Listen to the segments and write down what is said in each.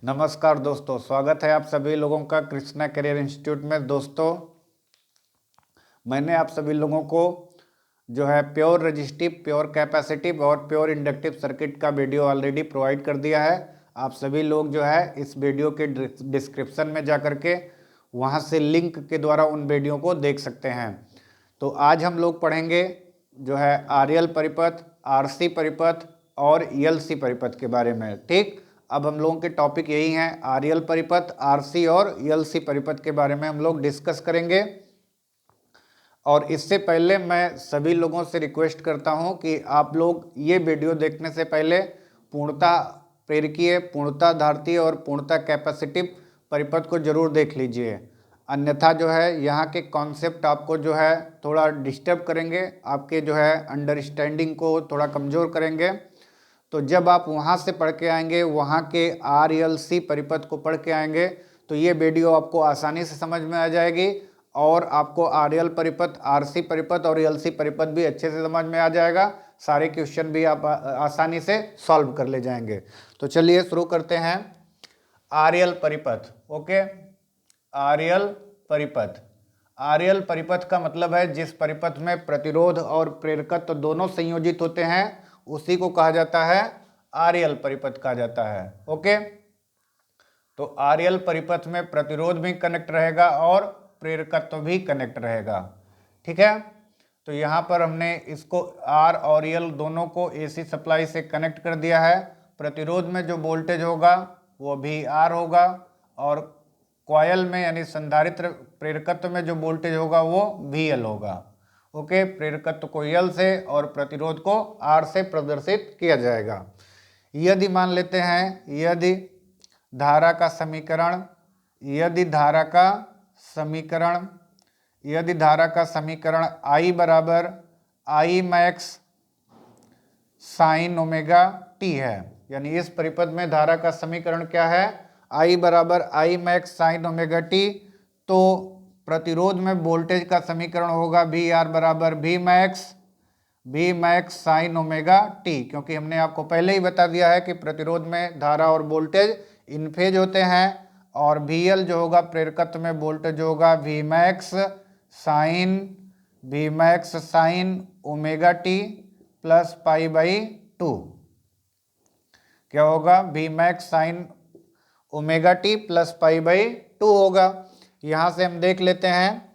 नमस्कार दोस्तों, स्वागत है आप सभी लोगों का कृष्णा करियर इंस्टीट्यूट में। दोस्तों, मैंने आप सभी लोगों को जो है प्योर रजिस्टिव, प्योर कैपेसिटिव और प्योर इंडक्टिव सर्किट का वीडियो ऑलरेडी प्रोवाइड कर दिया है। आप सभी लोग जो है इस वीडियो के डिस्क्रिप्शन में जा कर के वहाँ से लिंक के द्वारा उन वीडियो को देख सकते हैं। तो आज हम लोग पढ़ेंगे जो है आरएल परिपथ, आरसी परिपथ और ईएलसी परिपथ के बारे में। ठीक, अब हम लोगों के टॉपिक यही हैं, आरएल परिपथ, आरसी और ईएलसी परिपथ के बारे में हम लोग डिस्कस करेंगे। और इससे पहले मैं सभी लोगों से रिक्वेस्ट करता हूं कि आप लोग ये वीडियो देखने से पहले पूर्णता प्रेरकीय, पूर्णता धारतीय और पूर्णता कैपेसिटिव परिपथ को जरूर देख लीजिए। अन्यथा जो है यहाँ के कॉन्सेप्ट आपको जो है थोड़ा डिस्टर्ब करेंगे, आपके जो है अंडरस्टैंडिंग को थोड़ा कमज़ोर करेंगे। तो जब आप वहाँ से पढ़ के आएंगे, वहाँ के आरएलसी परिपथ को पढ़ के आएंगे, तो ये वीडियो आपको आसानी से समझ में आ जाएगी और आपको आरएल परिपथ, आरसी परिपथ और ईएलसी परिपथ भी अच्छे से समझ में आ जाएगा। सारे क्वेश्चन भी आप आसानी से सॉल्व कर ले जाएंगे। तो चलिए शुरू करते हैं। आरएल परिपथ, ओके। आरएल परिपथ, आरएल परिपथ का मतलब है जिस परिपथ में प्रतिरोध और प्रेरकत्व दोनों संयोजित होते हैं उसी को कहा जाता है आरएल परिपथ कहा जाता है, ओके। तो आरएल परिपथ में प्रतिरोध भी कनेक्ट रहेगा और प्रेरकत्व भी कनेक्ट रहेगा, ठीक है। तो यहाँ पर हमने इसको आर और एल दोनों को एसी सप्लाई से कनेक्ट कर दिया है। प्रतिरोध में जो वोल्टेज होगा वो भी आर होगा और कॉयल में यानी संधारित्र प्रेरकत्व में जो वोल्टेज होगा वो वी एल होगा, ओके। प्रेरकत्व को एल से और प्रतिरोध को आर से प्रदर्शित किया जाएगा। यदि मान लेते हैं, यदि धारा का समीकरण, यदि धारा का समीकरण, यदि धारा का समीकरण I बराबर I max sine omega T है, यानी इस परिपथ में धारा का समीकरण क्या है, I बराबर I max sine omega T, तो प्रतिरोध में वोल्टेज का समीकरण होगा वी आर बराबर V max sine omega T, क्योंकि हमने आपको पहले ही बता दिया है कि प्रतिरोध में धारा और वोल्टेज इन फेज होते हैं और वी एल जो होगा प्रेरकत्व में वोल्टेज होगा V max sine omega T plus pi by 2। क्या होगा, V max sine omega T plus pi by 2 होगा। यहां से हम देख लेते हैं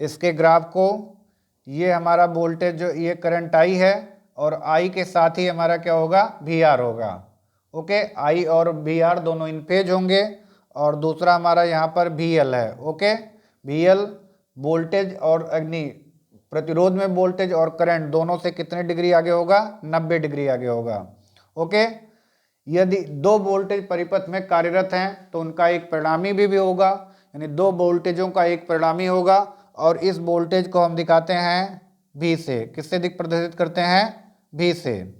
इसके ग्राफ को। ये हमारा वोल्टेज जो ये करंट आई है और आई के साथ ही हमारा क्या होगा, वी आर होगा, ओके। आई और वी आर दोनों इन फेज होंगे और दूसरा हमारा यहाँ पर वी एल है, ओके। वी एल वोल्टेज और अग्नि प्रतिरोध में वोल्टेज और करंट दोनों से कितने डिग्री आगे होगा, 90 डिग्री आगे होगा, ओके। यदि दो वोल्टेज परिपथ में कार्यरत हैं तो उनका एक परिणामी भी होगा, यानी दो वोल्टेजों का एक परिणामी होगा और इस वोल्टेज को हम दिखाते हैं V से। किससे प्रदर्शित करते हैं, V से।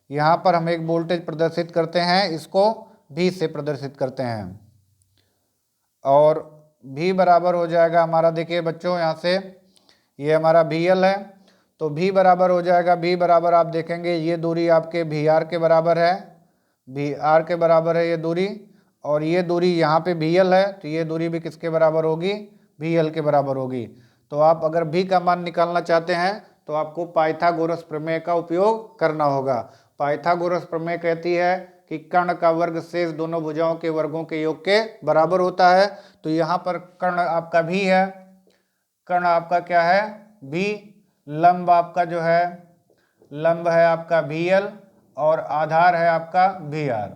यहाँ पर हम एक वोल्टेज प्रदर्शित करते हैं, इसको V से प्रदर्शित करते हैं और V बराबर हो जाएगा हमारा, देखिए बच्चों यहाँ से ये हमारा VL है, तो V बराबर हो जाएगा, V बराबर आप देखेंगे ये दूरी आपके VR के बराबर है, VR के बराबर है ये दूरी, और ये दूरी यहाँ पे VL है तो ये दूरी भी किसके बराबर होगी, VL के बराबर होगी। तो आप अगर V का मान निकालना चाहते हैं तो आपको पाइथागोरस प्रमेय का उपयोग करना होगा। पाइथागोरस प्रमेय कहती है कि कर्ण का वर्ग शेष दोनों भुजाओं के वर्गों के योग के बराबर होता है। तो यहाँ पर कर्ण आपका V है, कर्ण आपका क्या है V, लंब आपका जो है, लंब है आपका VL और आधार है आपका VR।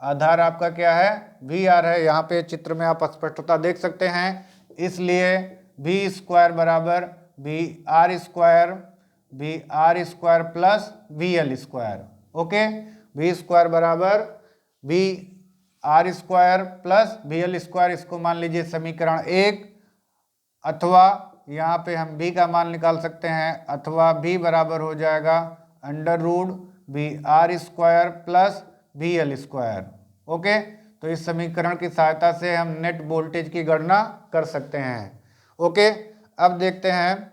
आधार आपका क्या है, VR है। यहाँ पे चित्र में आप स्पष्टता देख सकते हैं, इसलिए V स्क्वायर बराबर VR square plus VL square, okay. V square बराबर VR square plus VL square, इसको मान लीजिए समीकरण 1, अथवा यहाँ पे हम V का मान निकाल सकते हैं, अथवा V बराबर हो जाएगा under root VR square plus VL square, okay. तो इस समीकरण की सहायता से हम नेट वोल्टेज की गणना कर सकते हैं, ओके। अब देखते हैं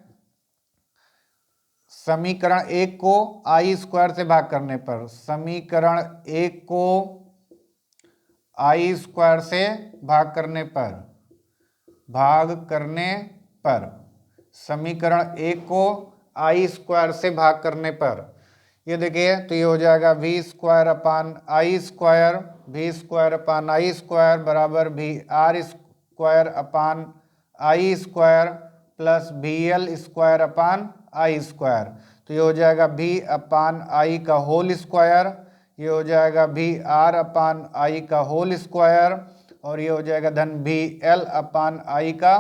समीकरण 1 को I स्क्वायर से भाग करने पर, समीकरण 1 को आई स्क्वायर से भाग करने पर समीकरण एक को आई स्क्वायर से भाग करने पर ये देखिए, तो ये हो जाएगा V square upon I square, V square upon I square बराबर V R square upon I square plus V L square upon I square. तो ये हो जाएगा वी अपान आई का होल स्क्वायर, ये हो जाएगा वी आर अपान आई का होल स्क्वायर, और ये हो जाएगा धन वी एल अपान आई का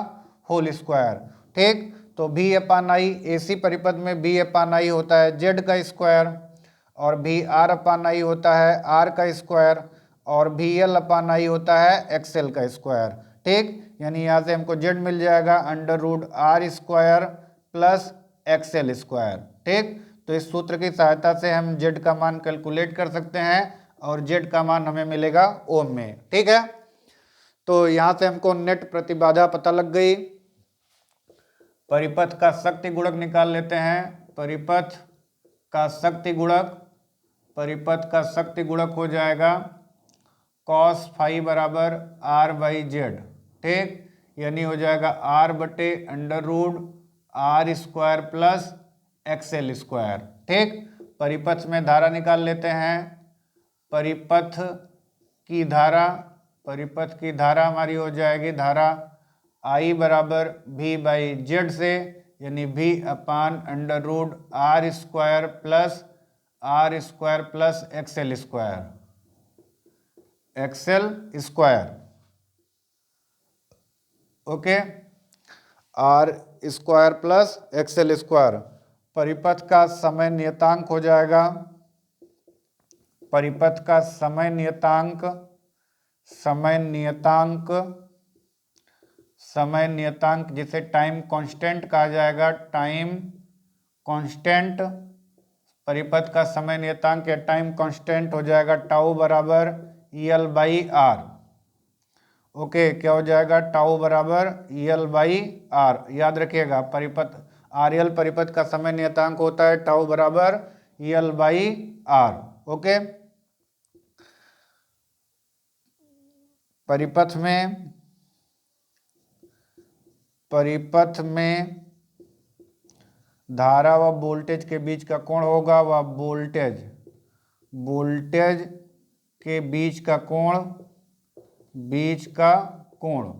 होल स्क्वायर। ठीक, तो वी अपान आई एसी परिपथ में वी अपान आई होता है जेड का स्क्वायर, और वी आर अपान आई होता है आर का स्क्वायर, और वी एल अपान आई होता है एक्सएल का स्क्वायर। ठीक, यानी यहाँ से हमको जेड मिल जाएगा under root R square plus XL square. ठीक, तो इस सूत्र की सहायता से हम जेड का मान कैलकुलेट कर सकते हैं, और जेड का मान हमें मिलेगा ओम में। ठीक है, तो यहाँ से हमको नेट प्रतिबाधा पता लग गई। परिपथ का शक्ति गुणक निकाल लेते हैं। परिपथ का शक्ति गुणक हो जाएगा कॉस फाई बराबर आर बाई जेड। ठीक, यानी हो जाएगा आर बटे under root R square plus XL square. ठीक, परिपथ में धारा निकाल लेते हैं। परिपथ की धारा हमारी हो जाएगी धारा I बराबर V बाई जेड से, यानी V upon under root R square plus XL square. Okay, R square plus XL square. परिपथ का समय नियतांक हो जाएगा, परिपथ का समय नियतांक जिसे टाइम कांस्टेंट कहा जाएगा, टाइम कांस्टेंट। परिपथ का समय नियतांक या टाइम कांस्टेंट हो जाएगा टाउ बराबर ईल बाई आर। ओके, क्या हो जाएगा टाउ बराबर ईल बाई आर। याद रखिएगा, परिपथ आरएल परिपथ का समय नियतांक होता है टाउ बराबर ईल बाई आर। ओके, परिपथ में धारा व वोल्टेज के बीच का कोण होगा, वह वोल्टेज के बीच का कोण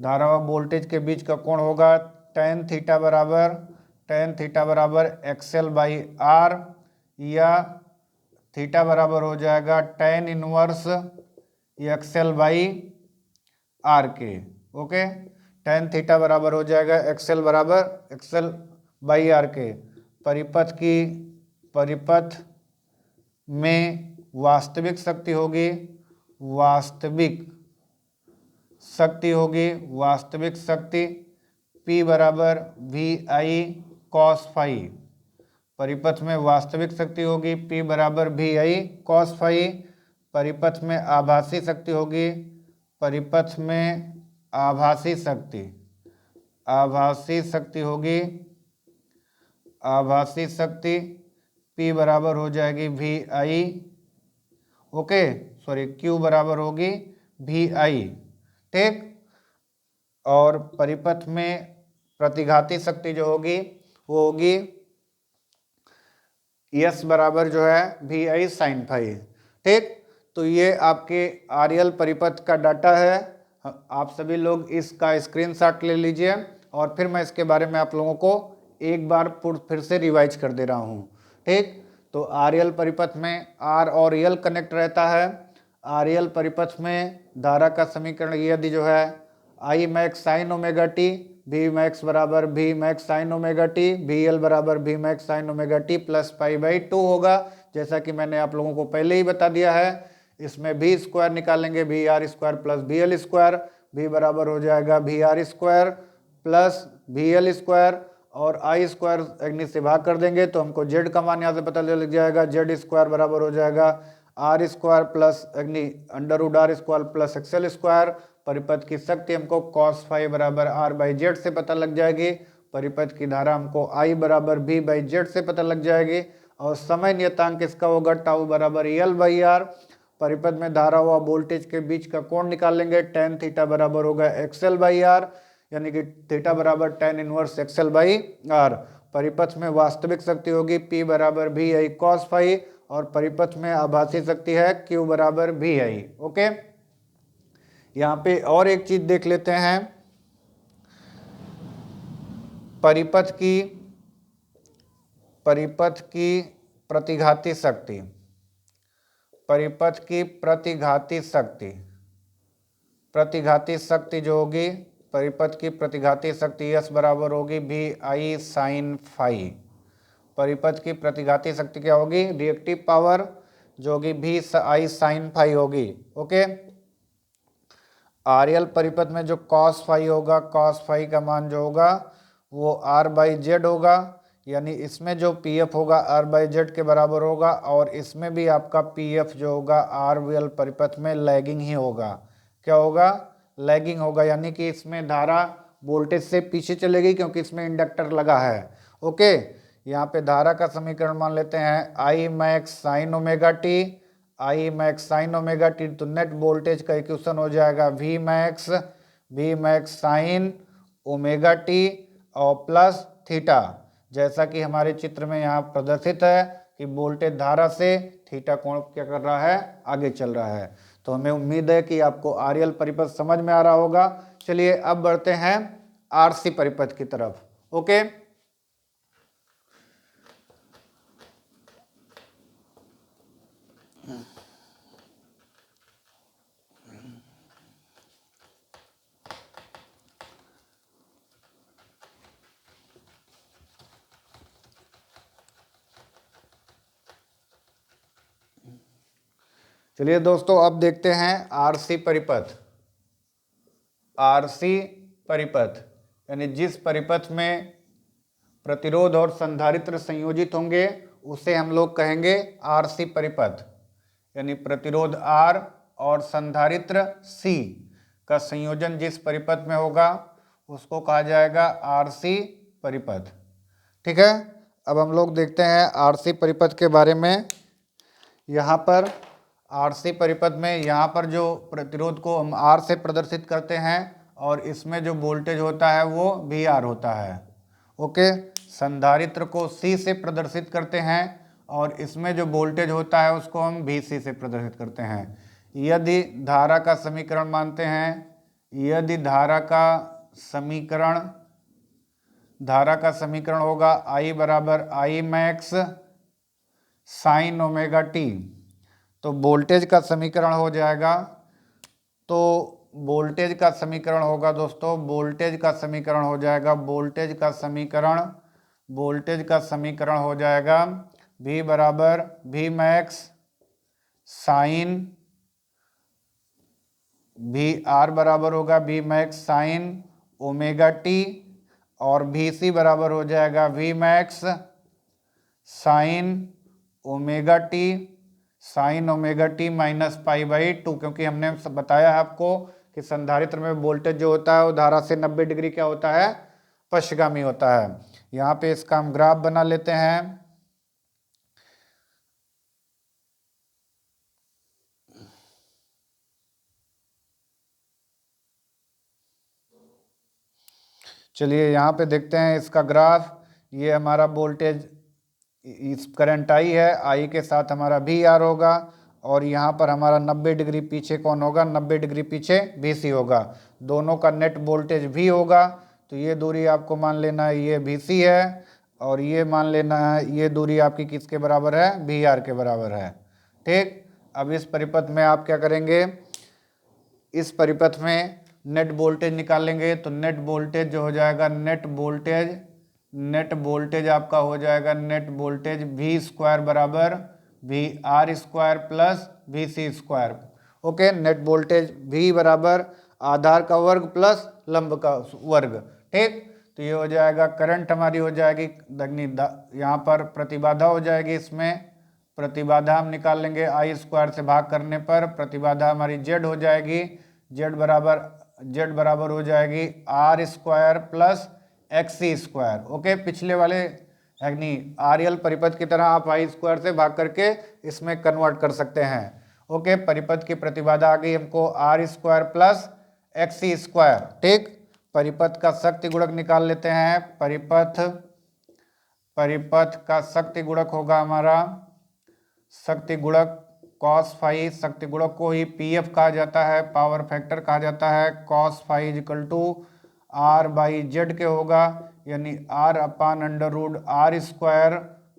धारा व वोल्टेज के बीच का कोण होगा tan थीटा बराबर एक्सएल बाई आर, या थीटा बराबर हो जाएगा tan inverse XL by R के। ओके, tan थीटा बराबर हो जाएगा एक्सएल बाई आर के। परिपथ में वास्तविक शक्ति होगी, P बराबर वी आई कॉस फाई। परिपथ में वास्तविक शक्ति होगी P बराबर वी आई कॉस फाई। परिपथ में आभासी शक्ति होगी, आभासी शक्ति P बराबर हो जाएगी V I, okay sorry Q बराबर होगी वी आई। ठीक, और परिपथ में प्रतिघाती शक्ति जो होगी वो होगी S बराबर जो है वी आई साइन फाई। ठीक, तो ये आपके आरएल परिपथ का डाटा है। आप सभी लोग इसका स्क्रीनशॉट ले लीजिए, और फिर मैं इसके बारे में आप लोगों को एक बार फिर से रिवाइज कर दे रहा हूँ। ठीक, तो आरएल परिपथ में आर और एल कनेक्ट रहता है। आरएल परिपथ में धारा का समीकरण यदि जो है I max sine omega T, V max बराबर V max sine omega T, V L बराबर V max sine omega T plus pi by 2 होगा, जैसा कि मैंने आप लोगों को पहले ही बता दिया है। इसमें वी स्क्वायर निकालेंगे, V R square plus V L square, V बराबर हो जाएगा V R square plus V L square, और आई स्क्वायर अग्नि से भाग कर देंगे तो हमको जेड का मान यहाँ से पता लग जाएगा। जेड स्क्वायर बराबर हो जाएगा आर स्क्वायर प्लस अग्नि under root R square plus XL square. परिपथ की शक्ति हमको कॉस फाई बराबर आर बाई जेड से पता लग जाएगी। परिपथ की धारा हमको आई बराबर बी बाई जेड से पता लग जाएगी, और समय नियतांक इसका होगा टाउ बराबर एल बाई आर। परिपथ में धारा व वोल्टेज के बीच का कोण निकालेंगे। टेन थीटा बराबर होगा एक्सएल बाई आर, यानी कि थीटा बराबर tan inverse XL by R. परिपथ में वास्तविक शक्ति होगी P बराबर भी आई कॉस फाई, और परिपथ में आभासी शक्ति है Q बराबर भी आई। ओके, यहाँ पे और एक चीज देख लेते हैं, परिपथ की प्रतिघाती शक्ति, परिपथ की प्रतिघाती शक्ति जो होगी, परिपथ की प्रतिघाती शक्ति S बराबर होगी भी आई साइन फाई। परिपथ की प्रतिघाती शक्ति क्या होगी, रिएक्टिव पावर जो होगी भी आई साइन फाई होगी। ओके, आरएल परिपथ में जो कॉस फाई होगा, कॉस फाई का मान जो होगा वो आर बाई जेड होगा, यानी इसमें जो पीएफ होगा आर बाई जेड के बराबर होगा, और इसमें भी आपका पीएफ जो होगा आरएल परिपथ में लैगिंग ही होगा। क्या होगा, लैगिंग होगा, यानी कि इसमें धारा वोल्टेज से पीछे चलेगी क्योंकि इसमें इंडक्टर लगा है। ओके, यहाँ पे धारा का समीकरण मान लेते हैं I max sine omega T, I max sine omega T, तो नेट वोल्टेज का इक्वेशन हो जाएगा V max sine omega T और प्लस थीटा, जैसा कि हमारे चित्र में यहाँ प्रदर्शित है कि वोल्टेज धारा से थीटा कोण क्या कर रहा है, आगे चल रहा है। तो हमें उम्मीद है कि आपको आरएल परिपथ समझ में आ रहा होगा। चलिए अब बढ़ते हैं आरसी परिपथ की तरफ। ओके, चलिए दोस्तों अब देखते हैं आरसी परिपथ। आरसी परिपथ यानी जिस परिपथ में प्रतिरोध और संधारित्र संयोजित होंगे उसे हम लोग कहेंगे आरसी परिपथ, यानी प्रतिरोध R और संधारित्र C का संयोजन जिस परिपथ में होगा उसको कहा जाएगा आरसी परिपथ। ठीक है, अब हम लोग देखते हैं आरसी परिपथ के बारे में। यहाँ पर आरसी परिपथ में यहाँ पर जो प्रतिरोध को हम R से प्रदर्शित करते हैं और इसमें जो वोल्टेज होता है वो VR होता है। ओके, संधारित्र को C से प्रदर्शित करते हैं और इसमें जो वोल्टेज होता है उसको हम VC से प्रदर्शित करते हैं। यदि धारा का समीकरण मानते हैं, यदि धारा का समीकरण होगा I बराबर I max sine omega T, तो वोल्टेज का समीकरण हो जाएगा, तो वोल्टेज का समीकरण होगा दोस्तों, वोल्टेज का समीकरण हो जाएगा V बराबर V max sign, V R बराबर होगा V max sine omega T, और VC बराबर हो जाएगा V max sine omega T minus pi by two, क्योंकि हमने बताया आपको कि संधारित्र में वोल्टेज जो होता है वो धारा से 90 डिग्री क्या होता है, पश्चगामी होता है। यहाँ पे इसका हम ग्राफ बना लेते हैं। चलिए यहाँ पे देखते हैं इसका ग्राफ। ये हमारा वोल्टेज इस करंट आई है, आई के साथ हमारा भी आर होगा, और यहाँ पर हमारा 90 डिग्री पीछे कौन होगा, 90 डिग्री पीछे VC होगा। दोनों का नेट वोल्टेज V होगा, तो ये दूरी आपको मान लेना है ये VC है, और ये मान लेना है ये दूरी आपकी किसके बराबर है, VR के बराबर है। ठीक, अब इस परिपथ में आप क्या करेंगे, इस परिपथ में नेट वोल्टेज निकालेंगे, तो नेट वोल्टेज जो हो जाएगा, नेट वोल्टेज आपका हो जाएगा, नेट वोल्टेज V स्क्वायर बराबर VR square plus VC square. Okay, net voltage V बराबर आधार का वर्ग प्लस लंब का वर्ग। ठीक, तो ये हो जाएगा, करंट हमारी हो जाएगी, यहाँ पर प्रतिबाधा हो जाएगी, इसमें प्रतिबाधा हम निकाल लेंगे I स्क्वायर से भाग करने पर, प्रतिबाधा हमारी Z हो जाएगी, Z बराबर हो जाएगी R square plus XC square. Okay, पिछले वाले यानी आरएल परिपथ की तरह आप I स्क्वायर से भाग करके इसमें कन्वर्ट कर सकते हैं। ओके, परिपथ की प्रतिबाधा आ गई हमको R² प्लस XC²। ठीक, परिपथ का शक्ति गुणक निकाल लेते हैं। परिपथ का शक्ति गुणक होगा हमारा शक्ति गुणक cos फाई। शक्ति गुणक को ही PF कहा जाता है, पावर फैक्टर कहा जाता है। cos phi equal to R/Z के होगा, यानी R/√R²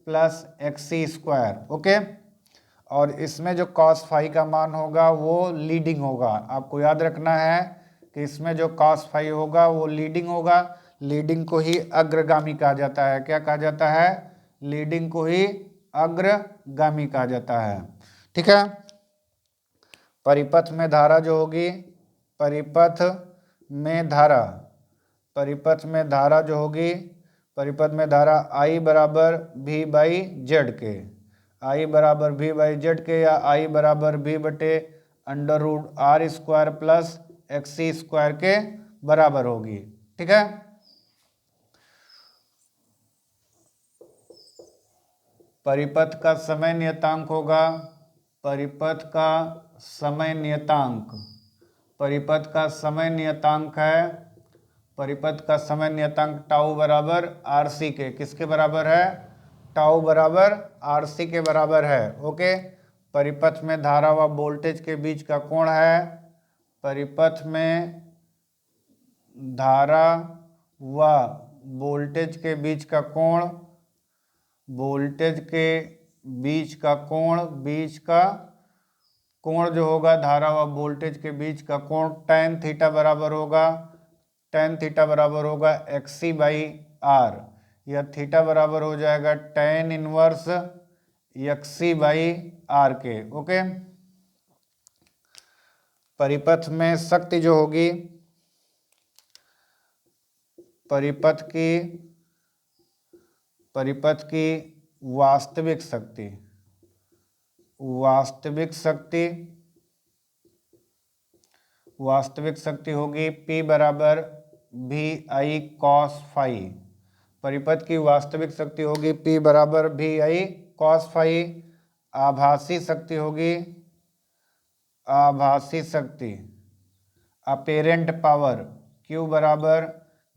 प्लस XC²। ओके, और इसमें जो cos फाई का मान होगा वो लीडिंग होगा। आपको याद रखना है कि इसमें जो cos फाई होगा वो लीडिंग होगा। लीडिंग को ही अग्रगामी कहा जाता है। क्या कहा जाता है? लीडिंग को ही अग्रगामी कहा जाता है। ठीक है, परिपथ में धारा जो होगी, परिपथ में धारा जो होगी, परिपथ में धारा I बराबर V/Z के, I बराबर V/Z के या I बराबर V/√R² प्लस XC² के बराबर होगी। ठीक है, परिपथ का समय नियतांक होगा, परिपथ का समय नियतांक है, परिपथ का समय नियतांक टाउ बराबर RC के, किसके बराबर है? टाउ बराबर RC के बराबर है। ओके, परिपथ में धारा व वोल्टेज के बीच का कोण है, परिपथ में धारा व वोल्टेज के बीच का कोण, वोल्टेज के बीच का कोण जो होगा, धारा व वोल्टेज के बीच का कोण tan थीटा बराबर होगा, XC/R। यह थीटा बराबर हो जाएगा tan इनवर्स XC/R के। ओके, परिपथ में शक्ति जो होगी, परिपथ की वास्तविक शक्ति होगी P बराबर VI cos फाई। परिपथ की वास्तविक शक्ति होगी P बराबर VI cos फाई। आभासी शक्ति होगी, अपेरेंट पावर Q बराबर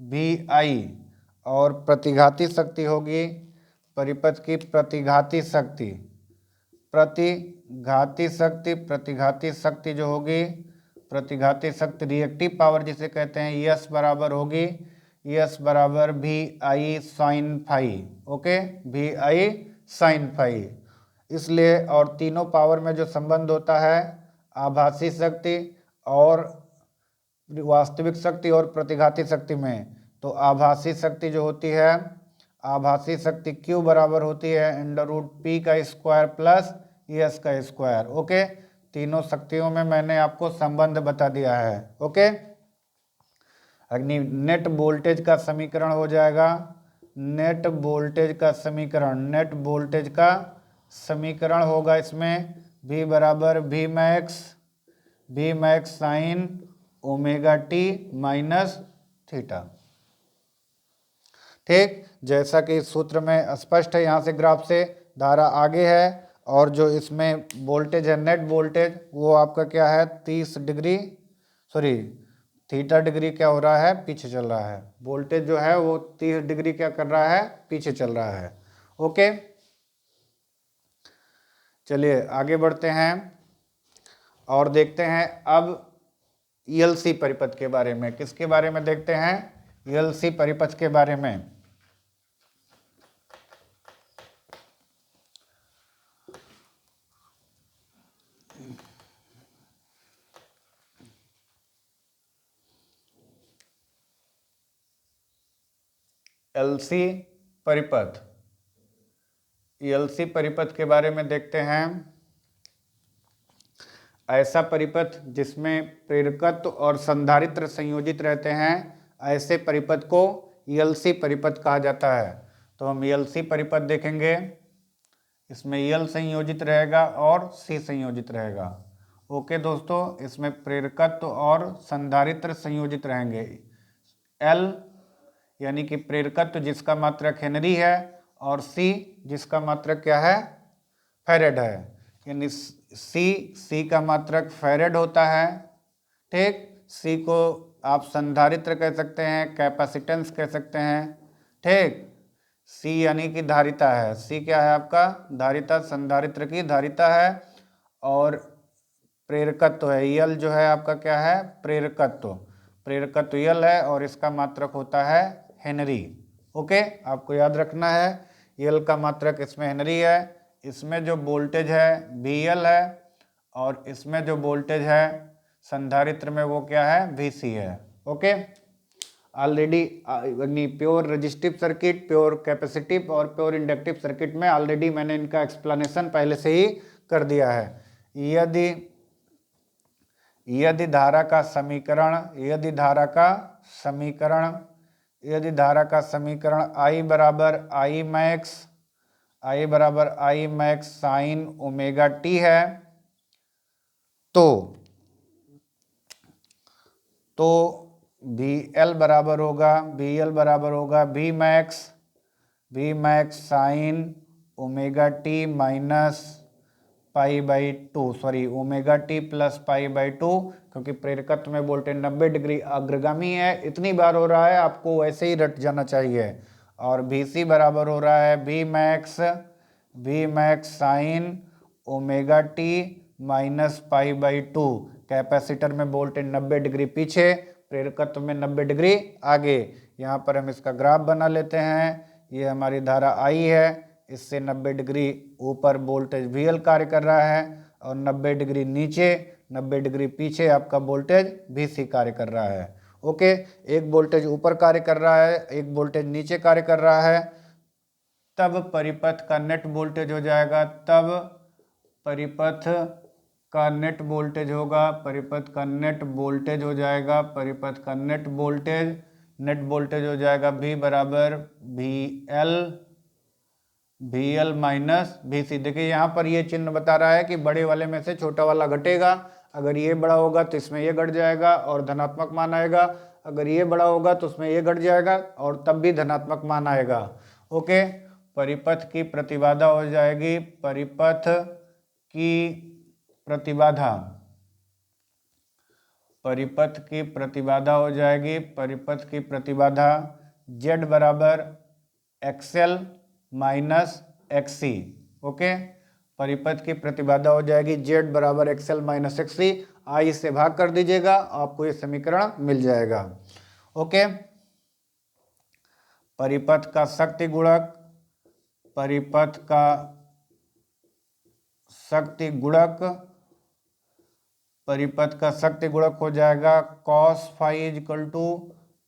VI, और प्रतिघाती शक्ति होगी, परिपथ की प्रतिघाती शक्ति जो होगी, प्रतिघाती शक्ति रिएक्टिव पावर जिसे कहते हैं, S बराबर होगी, S बराबर VI sin phi. Okay, VI sin phi. इसलिए और तीनों पावर में जो संबंध होता है, आभासी शक्ति और वास्तविक शक्ति और प्रतिघाती शक्ति में, तो आभासी शक्ति जो होती है, आभासी शक्ति Q बराबर होती है √P² प्लस S का स्क्वायर। ओके, तीनों शक्तियों में मैंने आपको संबंध बता दिया है। ओके, अग्नि नेट वोल्टेज का समीकरण हो जाएगा, नेट वोल्टेज का समीकरण होगा इसमें V बराबर Vmax sign ω/t minus theta. ठीक, जैसा कि इस सूत्र में स्पष्ट है, यहाँ से ग्राफ से धारा आगे है और जो इसमें वोल्टेज है, नेट वोल्टेज, वो आपका क्या है, थीटा डिग्री क्या हो रहा है, पीछे चल रहा है। वोल्टेज जो है वो 30 डिग्री क्या कर रहा है, पीछे चल रहा है। ओके, चलिए आगे बढ़ते हैं और देखते हैं अब ELC परिपथ के बारे में। किसके बारे में देखते हैं? ELC परिपथ के बारे में। ELC परिपथ के बारे में देखते हैं। ऐसा परिपथ जिसमें प्रेरकत्व और संधारित्र संयोजित रहते हैं, ऐसे परिपथ को ELC परिपथ कहा जाता है। तो हम ELC परिपथ देखेंगे, इसमें EL संयोजित रहेगा और C संयोजित रहेगा। ओके दोस्तों, इसमें प्रेरकत्व और संधारित्र संयोजित रहेंगे। L यानी कि प्रेरकत्व जिसका मात्रक हेनरी है, और C जिसका मात्रक क्या है, फैरेड है। यानी सी का मात्रक फैरेड होता है। ठीक, सी को आप संधारित्र कह सकते हैं, कैपेसिटेंस कह सकते हैं। ठीक, सी यानी कि धारिता है। सी क्या है आपका? धारिता, संधारित्र की धारिता है। और प्रेरकत्व है, यल जो है आपका क्या है? प्रेरकत्व। प्रेरकत्व यल है और इसका मात्रक होता है हेनरी। ओके, आपको याद रखना है यल का मात्रक इसमें हेनरी है। इसमें जो वोल्टेज है VL है और इसमें जो वोल्टेज है संधारित्र में वो क्या है? VC है। Okay, already pure resistive circuit, pure capacitive और प्योर इंडक्टिव सर्किट में ऑलरेडी मैंने इनका एक्सप्लेनेशन पहले से ही कर दिया है। यदि धारा का समीकरण I बराबर I max sine omega T है, तो VL बराबर होगा V max sine omega T minus π/2, sorry omega T plus π/2, क्योंकि प्रेरकत्व में वोल्टेज 90 डिग्री अग्रगामी है। इतनी बार हो रहा है, आपको वैसे ही रट जाना चाहिए। और VC बराबर हो रहा है V max sine omega T minus π/2। Capacitor में वोल्टेज 90 डिग्री पीछे, प्रेरकत्व में 90 डिग्री आगे। यहाँ पर हम इसका ग्राफ बना लेते हैं। ये हमारी धारा I है, इससे 90 डिग्री ऊपर वोल्टेज VL कार्य कर रहा है और 90 डिग्री नीचे, 90 डिग्री पीछे आपका वोल्टेज VC कार्य कर रहा है। ओके, एक वोल्टेज ऊपर कार्य कर रहा है, एक वोल्टेज नीचे कार्य कर रहा है। तब परिपथ का नेट वोल्टेज हो जाएगा, नेट वोल्टेज हो जाएगा V बराबर VL माइनस VC। देखिए यहाँ पर ये चिन्ह बता रहा है कि बड़े वाले में से छोटा वाला घटेगा। अगर ये बड़ा होगा तो इसमें ये घट जाएगा और धनात्मक मान आएगा। अगर ये बड़ा होगा तो उसमें ये घट जाएगा और तब भी धनात्मक मान आएगा। ओके, परिपथ की प्रतिबाधा हो जाएगी, परिपथ की प्रतिबाधा Z बराबर XL माइनस XC। ओके, परिपथ की प्रतिबाधा हो जाएगी Z बराबर XL माइनस XC। I से भाग कर दीजिएगा, आपको ये समीकरण मिल जाएगा। ओके, परिपथ का शक्ति गुणक हो जाएगा cos phi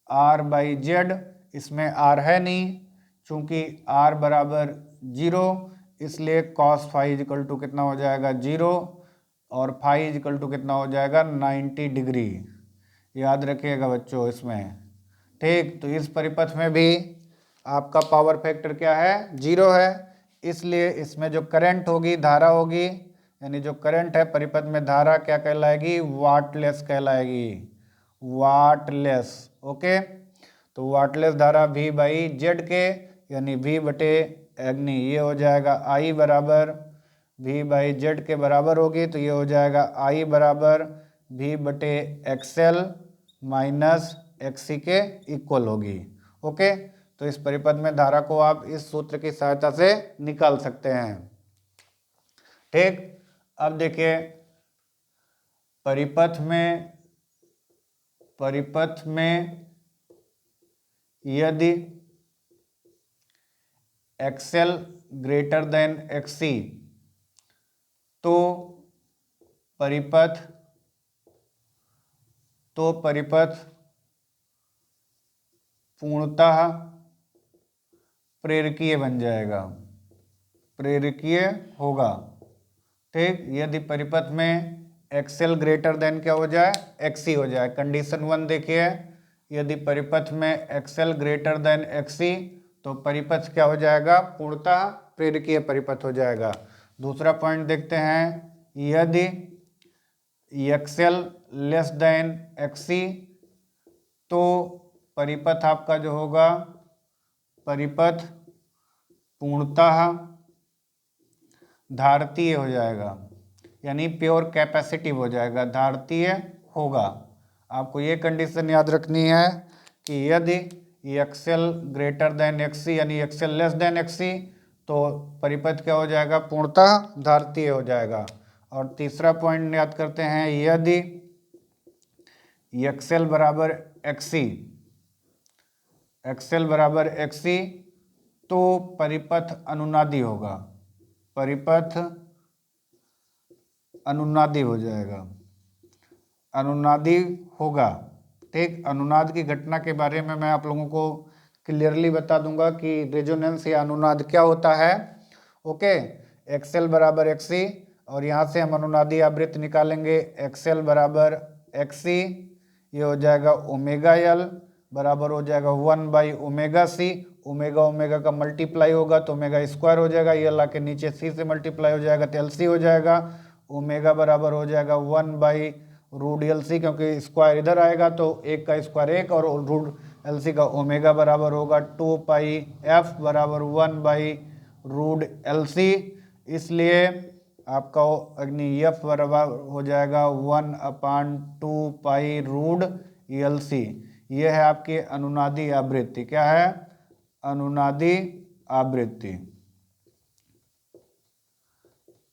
R/Z। इसमें R है नहीं, चूंकि R बराबर 0, इसलिए cos phi कितना हो जाएगा? 0, और phi कितना हो जाएगा? 90 डिग्री। याद रखिएगा बच्चों इसमें। ठीक, तो इस परिपथ में भी आपका पावर फैक्टर क्या है? 0 है। इसलिए इसमें जो करंट होगी, धारा होगी, यानी जो करंट है परिपथ में, धारा क्या कहलाएगी? वाटलेस कहलाएगी, वाटलेस। ओके, तो वाटलेस धारा V/Z के, यानी ये हो जाएगा I बराबर V/Z के बराबर होगी, तो ये हो जाएगा I बराबर V/XL माइनस XC के इक्वल होगी। ओके, तो इस परिपथ में धारा को आप इस सूत्र की सहायता से निकाल सकते हैं। ठीक, अब देखिए परिपथ में यदि XL ग्रेटर देन XC, तो परिपथ पूर्णतः प्रेरकीय बन जाएगा, प्रेरकीय होगा। ठीक, यदि परिपथ में XL ग्रेटर देन क्या हो जाए? XC हो जाए। कंडीशन 1 देखिए, यदि परिपथ में XL ग्रेटर देन XC, तो परिपथ क्या हो जाएगा? पूर्णतः प्रेरकीय परिपथ हो जाएगा। दूसरा पॉइंट देखते हैं, यदि XL लेस देन XC, तो परिपथ आपका जो होगा, परिपथ पूर्णतः धारतीय हो जाएगा। यानी प्योर कैपेसिटिव हो जाएगा, धारतीय होगा। आपको ये कंडीशन याद रखनी है कि यदि एक्सएल ग्रेटर देन एक्सी यानी एक्सएल लेस देन एक्सी तो परिपथ क्या हो जाएगा, पूर्णतः धारतीय हो जाएगा। और तीसरा पॉइंट याद करते हैं, यदि एक्सएल बराबर एक्सी, एक्सएल बराबर एक्सी तो परिपथ अनुनादी होगा, परिपथ अनुनादी हो जाएगा, अनुनादी होगा। ठीक, अनुनाद की घटना के बारे में मैं आप लोगों को क्लियरली बता दूंगा कि रेजोनेंस या अनुनाद क्या होता है। ओके, एक्सएल बराबर एक्सी और यहाँ से हम अनुनादी आवृत्ति निकालेंगे, एक्सएल बराबर एक्सी, ये हो जाएगा ओमेगा एल बराबर हो जाएगा 1/ओमेगा सी, ओमेगा ओमेगा का मल्टीप्लाई होगा तो ओमेगा स्क्वायर हो जाएगा, ये ला के नीचे सी से मल्टीप्लाई हो जाएगा तो एलसी हो जाएगा। ओमेगा बराबर हो जाएगा 1/√LC, क्योंकि स्क्वायर इधर आएगा तो एक का स्क्वायर एक और √LC का ओमेगा बराबर होगा 2πf बराबर 1/√LC। इसलिए आपका अग्नि एफ बराबर हो जाएगा 1/2π√LC। यह है आपकी अनुनादी आवृत्ति। क्या है? अनुनादी आवृत्ति।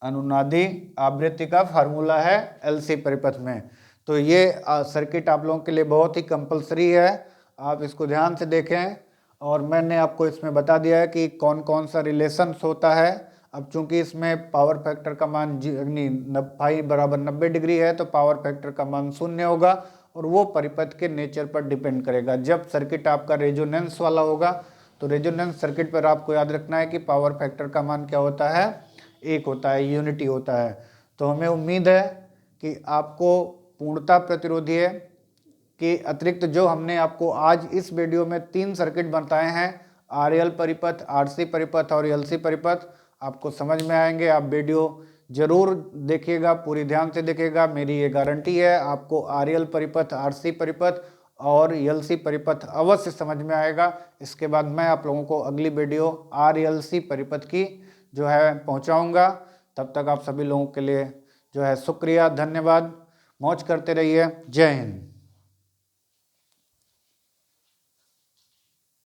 अनुनादी आवृत्ति का फार्मूला है एलसी परिपथ में। तो ये सर्किट आप लोगों के लिए बहुत ही कंपलसरी है, आप इसको ध्यान से देखें। और मैंने आपको इसमें बता दिया है कि कौन कौन सा रिलेशंस होता है। अब चूंकि इसमें पावर फैक्टर का मान फाई बराबर 90 डिग्री है तो पावर फैक्टर का मान 0 होगा और वो परिपथ के नेचर पर डिपेंड करेगा। जब सर्किट आपका रेजोनेंस वाला होगा तो रेजोनेंस सर्किट पर आपको याद रखना है कि पावर फैक्टर का मान क्या होता है, 1 होता है, यूनिटी होता है। तो हमें उम्मीद है कि आपको पूर्णता प्रतिरोधी के अतिरिक्त जो हमने आपको आज इस वीडियो में 3 सर्किट बताए हैं, आरएल परिपथ, आरसी परिपथ और एलसी परिपथ, आपको समझ में आएंगे। आप वीडियो जरूर देखिएगा, पूरी ध्यान से देखिएगा, मेरी ये गारंटी है आपको आरएल परिपथ, आरसी परिपथ और एलसी परिपथ अवश्य समझ में आएगा। इसके बाद मैं आप लोगों को अगली वीडियो आरएलसी परिपथ की जो है पहुंचाऊंगा। तब तक आप सभी लोगों के लिए जो है शुक्रिया, धन्यवाद, मौज करते रहिए। जय हिंद।